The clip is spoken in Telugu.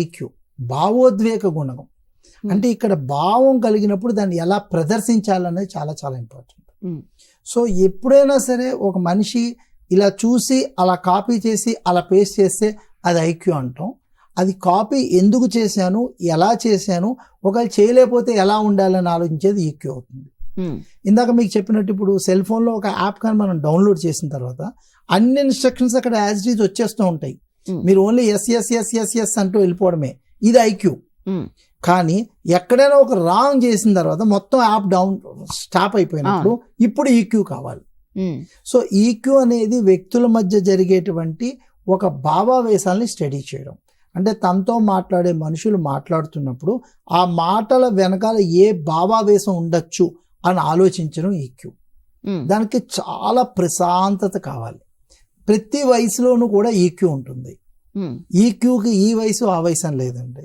ఈక్యూ భావోద్వేగ గుణం. అంటే ఇక్కడ భావం కలిగినప్పుడు దాన్ని ఎలా ప్రదర్శించాలనేది చాలా చాలా ఇంపార్టెంట్. సో ఎప్పుడైనా సరే ఒక మనిషి ఇలా చూసి అలా కాపీ చేసి అలా పేస్ట్ చేస్తే అది ఐక్యూ అంటాం. అది కాపీ ఎందుకు చేశాను, ఎలా చేశాను, ఒకవేళ చేయలేకపోతే ఎలా ఉండాలని ఆలోచించేది ఈక్యూ అవుతుంది. ఇందాక మీకు చెప్పినట్టు ఇప్పుడు సెల్ ఫోన్లో ఒక యాప్ కానీ మనం డౌన్లోడ్ చేసిన తర్వాత అన్ని ఇన్స్ట్రక్షన్స్ అక్కడ యాజ్ ఇట్ ఈజ్ వచ్చేస్తూ ఉంటాయి. మీరు ఓన్లీ ఎస్ అంటూ వెళ్ళిపోవడమే, ఇది ఐక్యూ. కానీ ఎక్కడైనా ఒక రాంగ్ చేసిన తర్వాత మొత్తం యాప్ స్టాప్ అయిపోయినప్పుడు ఇప్పుడు ఈక్యూ కావాలి. సో ఈక్యూ అనేది వ్యక్తుల మధ్య జరిగేటువంటి ఒక భావావేశాలని స్టడీ చేయడం. అంటే తనతో మాట్లాడే మనుషులు మాట్లాడుతున్నప్పుడు ఆ మాటల వెనకాల ఏ భావావేశం ఉండొచ్చు అని ఆలోచించడం ఈక్యూ. దానికి చాలా ప్రశాంతత కావాలి. ప్రతి వయసులోనూ కూడా ఈక్యూ ఉంటుంది. ఈక్యూకి ఈ వయసు ఆ వయసు అని లేదండి.